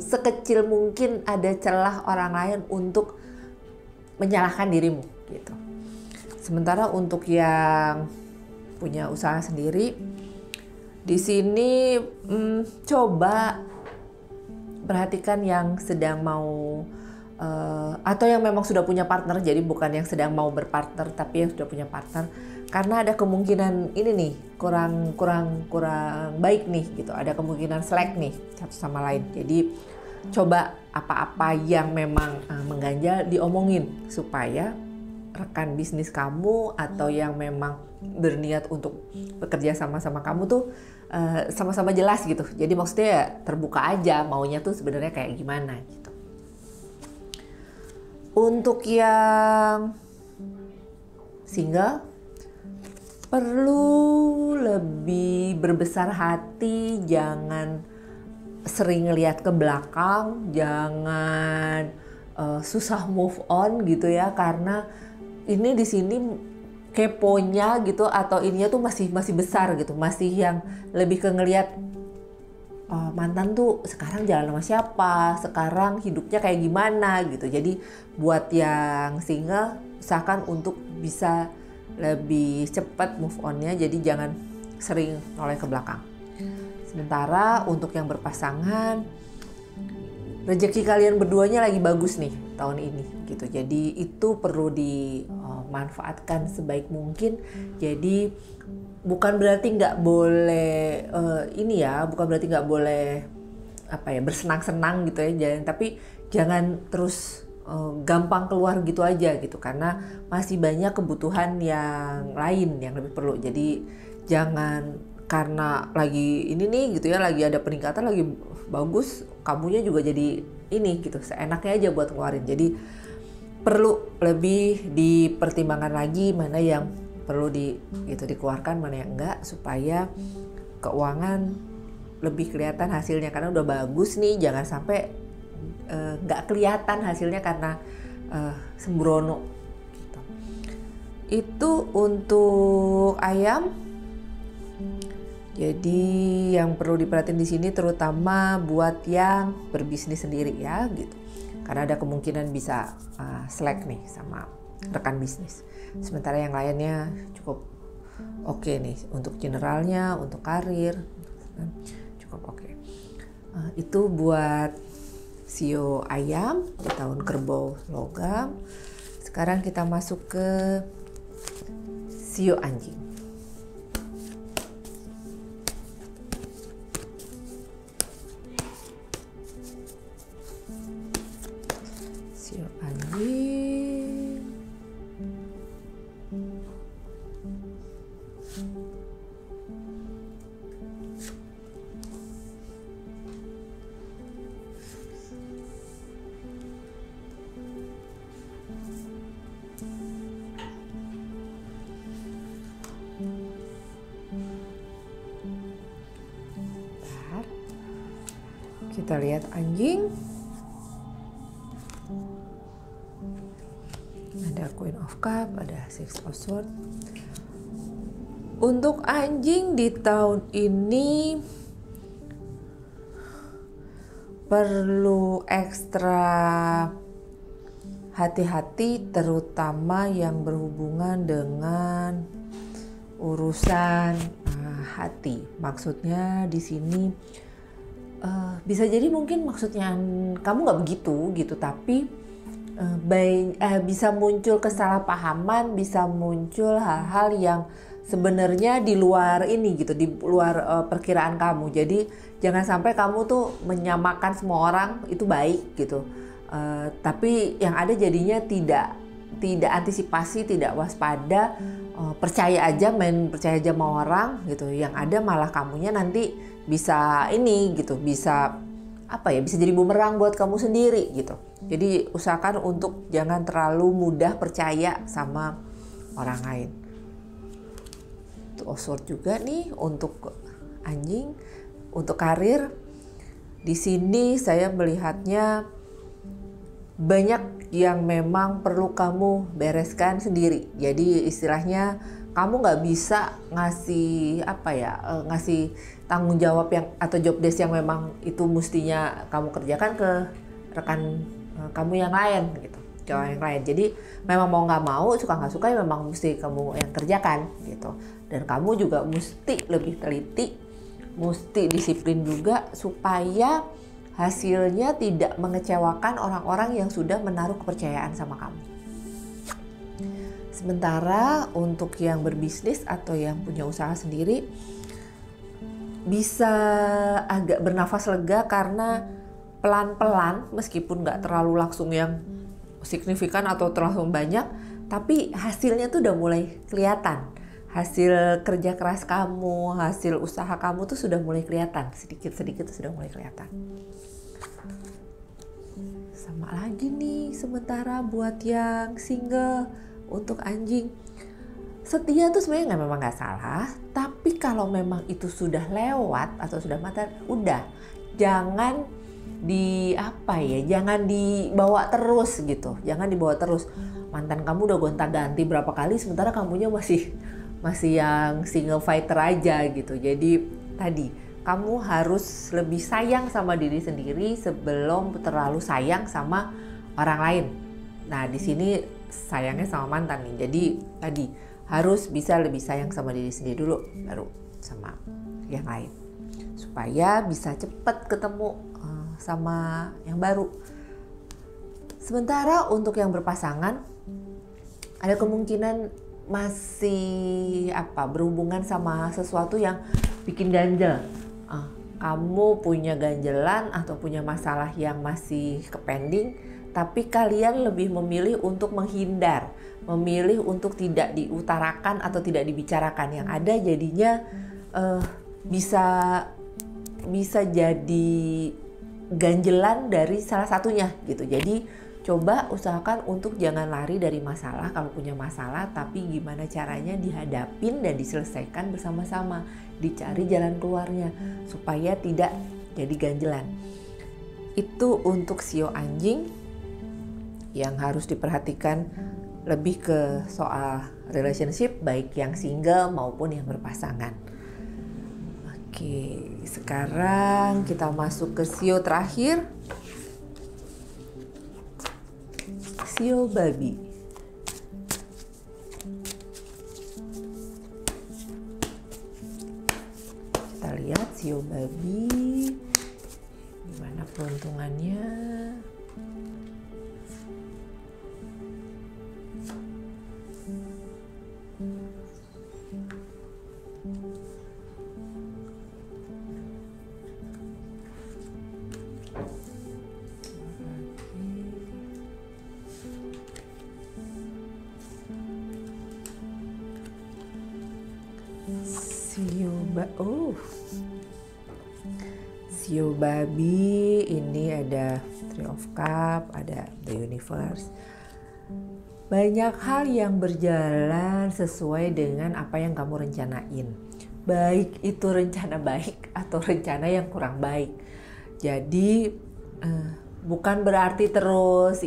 sekecil mungkin ada celah orang lain untuk menyalahkan dirimu gitu. Sementara untuk yang punya usaha sendiri, di sini coba perhatikan yang sedang mau atau yang memang sudah punya partner. Jadi bukan yang sedang mau berpartner, tapi yang sudah punya partner. Karena ada kemungkinan ini nih kurang baik nih gitu. Ada kemungkinan slack nih satu sama lain. Jadi coba apa-apa yang memang mengganjal diomongin supaya rekan bisnis kamu atau yang memang berniat untuk bekerja sama-sama kamu tuh sama-sama jelas gitu. Jadi maksudnya ya terbuka aja maunya tuh sebenarnya kayak gimana gitu. Untuk yang single, perlu lebih berbesar hati, jangan sering lihat ke belakang, jangan susah move on gitu ya, karena ini di sini keponya gitu atau ininya tuh masih besar gitu, masih yang lebih ke ngelihat mantan tuh sekarang jalan sama siapa, sekarang hidupnya kayak gimana gitu. Jadi buat yang single usahakan untuk bisa lebih cepat move on-nya, jadi jangan sering noleh ke belakang. Sementara untuk yang berpasangan, rezeki kalian berduanya lagi bagus nih tahun ini gitu. Jadi itu perlu dimanfaatkan sebaik mungkin. Jadi bukan berarti nggak boleh bukan berarti nggak boleh bersenang-senang gitu ya, tapi jangan terus gampang keluar gitu aja gitu, karena masih banyak kebutuhan yang lain yang lebih perlu. Jadi jangan karena lagi ini nih gitu ya, lagi ada peningkatan, lagi bagus, kamunya juga jadi ini gitu, seenaknya aja buat ngeluarin. Jadi perlu lebih dipertimbangkan lagi mana yang perlu dikeluarkan, mana yang enggak, supaya keuangan lebih kelihatan hasilnya. Karena udah bagus nih, jangan sampai nggak kelihatan hasilnya karena sembrono gitu. Itu untuk ayam. Jadi yang perlu diperhatiin di sini terutama buat yang berbisnis sendiri ya gitu, karena ada kemungkinan bisa slack nih sama rekan bisnis. Sementara yang lainnya cukup oke nih, untuk generalnya, untuk karir cukup oke. Itu buat sio ayam di tahun kerbau logam. Sekarang kita masuk ke sio anjing. Sio anjing. Kita lihat anjing. Ada Queen of Cup, ada Six of Swords. Untuk anjing di tahun ini perlu ekstra hati-hati, terutama yang berhubungan dengan urusan hati. Maksudnya di sini bisa jadi mungkin maksudnya kamu nggak begitu gitu, tapi bisa muncul kesalahpahaman, bisa muncul hal-hal yang sebenarnya di luar ini gitu, di luar perkiraan kamu. Jadi jangan sampai kamu tuh menyamakan semua orang itu baik gitu, tapi yang ada jadinya tidak antisipasi, tidak waspada, percaya aja sama orang gitu. Yang ada malah kamunya nanti bisa ini gitu, bisa bisa jadi bumerang buat kamu sendiri gitu. Jadi usahakan untuk jangan terlalu mudah percaya sama orang lain. Tuh Sword juga nih untuk anjing, untuk karir. Di sini saya melihatnya banyak yang memang perlu kamu bereskan sendiri. Jadi istilahnya kamu nggak bisa ngasih ngasih tanggung jawab yang atau job desk yang memang itu mestinya kamu kerjakan ke rekan kamu yang lain gitu, cowok yang lain. Jadi memang mau nggak mau, suka nggak suka ya memang mesti kamu yang kerjakan gitu. Dan kamu juga mesti lebih teliti, mesti disiplin juga supaya hasilnya tidak mengecewakan orang-orang yang sudah menaruh kepercayaan sama kamu. Sementara untuk yang berbisnis atau yang punya usaha sendiri, bisa agak bernafas lega karena pelan-pelan, meskipun nggak terlalu langsung yang signifikan atau terlalu banyak, tapi hasilnya tuh udah mulai kelihatan. Hasil kerja keras kamu, hasil usaha kamu tuh sudah mulai kelihatan, sedikit-sedikit tuh sudah mulai kelihatan. Sama lagi nih, sementara buat yang single, untuk anjing, setia tuh sebenarnya memang nggak salah, tapi kalau memang itu sudah lewat atau sudah mati, udah jangan jangan dibawa terus gitu, jangan dibawa terus. Mantan kamu udah gonta-ganti berapa kali, sementara kamunya masih yang single fighter aja gitu. Jadi tadi kamu harus lebih sayang sama diri sendiri sebelum terlalu sayang sama orang lain. Nah di sini sayangnya sama mantan nih. Jadi tadi harus bisa lebih sayang sama diri sendiri dulu, baru sama yang lain, supaya bisa cepet ketemu sama yang baru. Sementara untuk yang berpasangan, ada kemungkinan masih berhubungan sama sesuatu yang bikin ganjel. Kamu punya ganjelan atau punya masalah yang masih kepending, tapi kalian lebih memilih untuk menghindar, memilih untuk tidak diutarakan atau tidak dibicarakan. Yang ada jadinya bisa jadi ganjelan dari salah satunya gitu. Jadi coba usahakan untuk jangan lari dari masalah kalau punya masalah, tapi gimana caranya dihadapin dan diselesaikan bersama-sama, dicari jalan keluarnya supaya tidak jadi ganjelan. Itu untuk sio anjing yang harus diperhatikan lebih ke soal relationship, baik yang single maupun yang berpasangan. Oke, sekarang kita masuk ke sio terakhir, sio babi. Kita lihat sio babi, gimana peruntungannya. Sio babi ini ada Three of Cups, ada The Universe. Banyak hal yang berjalan sesuai dengan apa yang kamu rencanain. Baik itu rencana baik atau rencana yang kurang baik. Jadi bukan berarti terus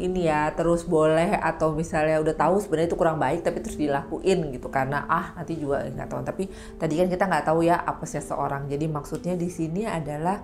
terus boleh, atau misalnya udah tahu sebenarnya itu kurang baik tapi terus dilakuin gitu karena nanti juga nggak tahu. Tapi tadi kan kita nggak tahu ya apa seseorang. Jadi maksudnya di sini adalah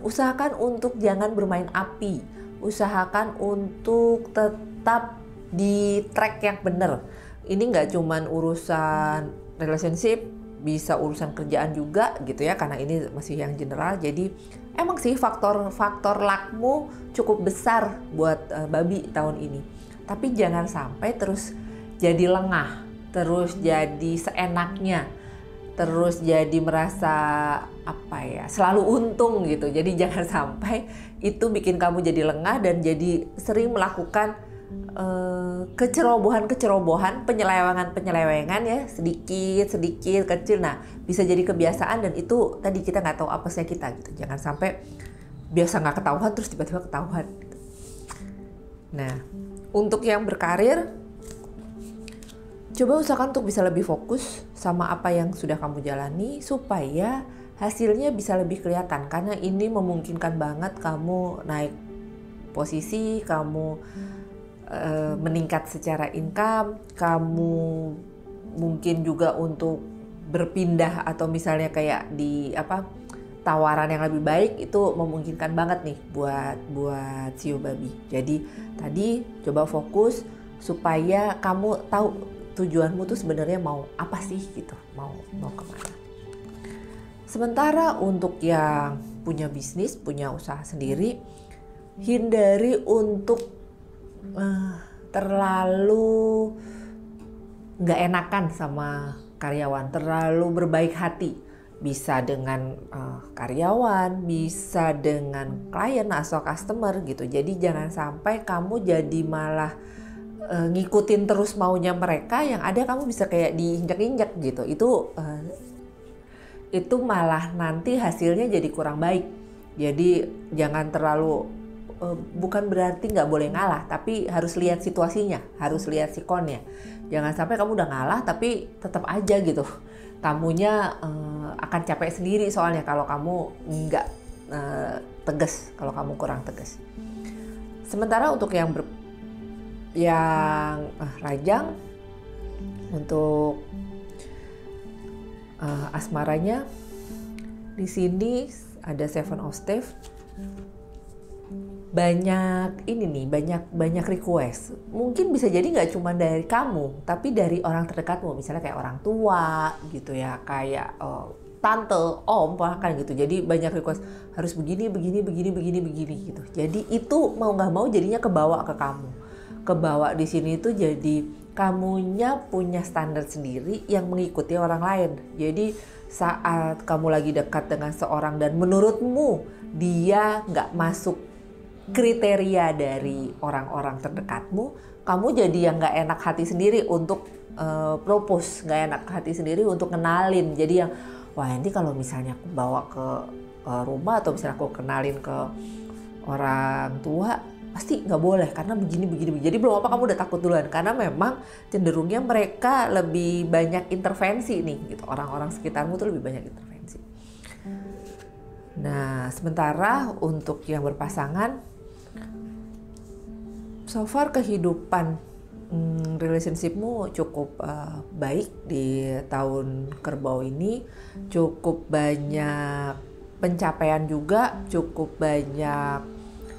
usahakan untuk jangan bermain api, usahakan untuk tetap di track yang benar. Ini nggak cuman urusan relationship, bisa urusan kerjaan juga gitu ya, karena ini masih yang general. Jadi emang sih faktor luckmu cukup besar buat babi tahun ini. Tapi jangan sampai terus jadi lengah, terus jadi seenaknya, terus jadi merasa selalu untung gitu. Jadi jangan sampai itu bikin kamu jadi lengah dan jadi sering melakukan kecerobohan, penyelewengan ya, sedikit kecil. Nah, bisa jadi kebiasaan dan itu tadi kita nggak tahu apesnya kita gitu. Jangan sampai biasa nggak ketahuan terus tiba-tiba ketahuan gitu. Nah, untuk yang berkarir, coba usahakan untuk bisa lebih fokus sama apa yang sudah kamu jalani supaya hasilnya bisa lebih kelihatan, karena ini memungkinkan banget kamu naik posisi, kamu meningkat secara income, kamu mungkin juga untuk berpindah atau misalnya kayak di tawaran yang lebih baik, itu memungkinkan banget nih buat Shio babi. Jadi tadi coba fokus supaya kamu tahu tujuanmu tuh sebenarnya mau apa sih gitu, mau kemana. Sementara untuk yang punya bisnis, punya usaha sendiri, hindari untuk terlalu nggak enakan sama karyawan, terlalu berbaik hati. Bisa dengan karyawan, bisa dengan klien atau customer gitu. Jadi jangan sampai kamu jadi malah ngikutin terus maunya mereka, yang ada kamu bisa kayak diinjak-injak gitu. Itu malah nanti hasilnya jadi kurang baik. Jadi jangan terlalu, bukan berarti nggak boleh ngalah, tapi harus lihat situasinya, harus lihat sikonnya. Jangan sampai kamu udah ngalah tapi tetap aja gitu, kamunya akan capek sendiri soalnya kalau kamu nggak tegas, kalau kamu kurang tegas. Sementara untuk yang rajang, untuk asmaranya di sini ada Seven of Staves. Banyak request. Mungkin bisa jadi nggak cuma dari kamu, tapi dari orang terdekatmu, misalnya kayak orang tua gitu ya, kayak tante, om, bahkan gitu. Jadi banyak request harus begini gitu. Jadi itu mau nggak mau jadinya kebawa ke kamu. Kebawa di sini itu jadi kamunya punya standar sendiri yang mengikuti orang lain. Jadi saat kamu lagi dekat dengan seorang dan menurutmu dia nggak masuk kriteria dari orang-orang terdekatmu, kamu jadi yang nggak enak hati sendiri untuk propose, nggak enak hati sendiri untuk kenalin. Jadi yang, wah nanti kalau misalnya aku bawa ke rumah atau misalnya aku kenalin ke orang tua, pasti nggak boleh karena begini. Jadi belum apa kamu udah takut duluan, karena memang cenderungnya mereka lebih banyak intervensi nih gitu. Orang-orang sekitarmu tuh lebih banyak intervensi. Nah, sementara untuk yang berpasangan, so far kehidupan relationshipmu cukup baik di tahun kerbau ini. Cukup banyak pencapaian juga, cukup banyak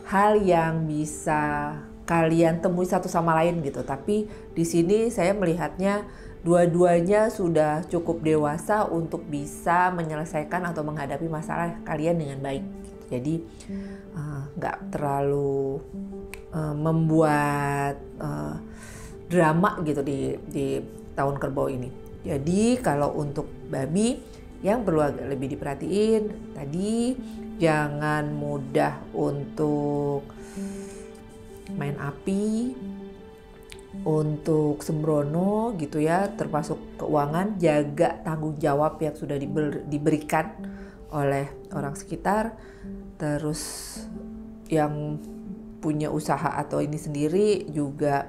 hal yang bisa kalian temui satu sama lain gitu. Tapi di sini saya melihatnya dua-duanya sudah cukup dewasa untuk bisa menyelesaikan atau menghadapi masalah kalian dengan baik. Jadi nggak terlalu membuat drama gitu di tahun kerbau ini. Jadi kalau untuk babi yang perlu agak lebih diperhatiin tadi, jangan mudah untuk main api, untuk sembrono gitu ya, termasuk keuangan. Jaga tanggung jawab yang sudah diberikan oleh orang sekitar. Terus yang punya usaha atau ini sendiri juga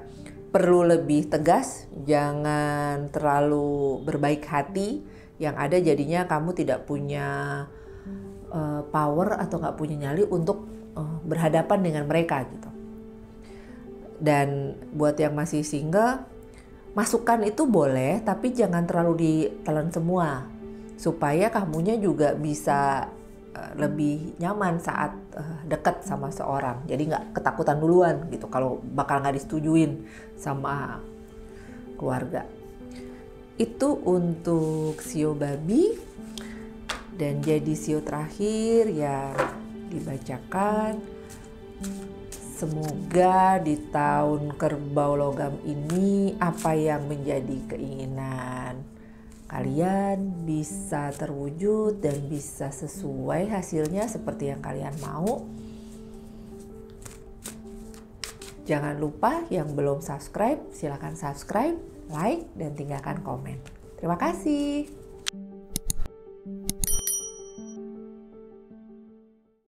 perlu lebih tegas, jangan terlalu berbaik hati, yang ada jadinya kamu tidak punya power atau nggak punya nyali untuk berhadapan dengan mereka gitu. Dan buat yang masih single, masukan itu boleh tapi jangan terlalu ditelan semua, supaya kamunya juga bisa lebih nyaman saat dekat sama seorang. Jadi nggak ketakutan duluan gitu kalau bakal nggak disetujuin sama keluarga. Itu untuk sio babi. Dan jadi sio terakhir yang dibacakan. Semoga di tahun kerbau logam ini apa yang menjadi keinginan kalian bisa terwujud dan bisa sesuai hasilnya seperti yang kalian mau. Jangan lupa yang belum subscribe, silakan subscribe, like, dan tinggalkan komen. Terima kasih.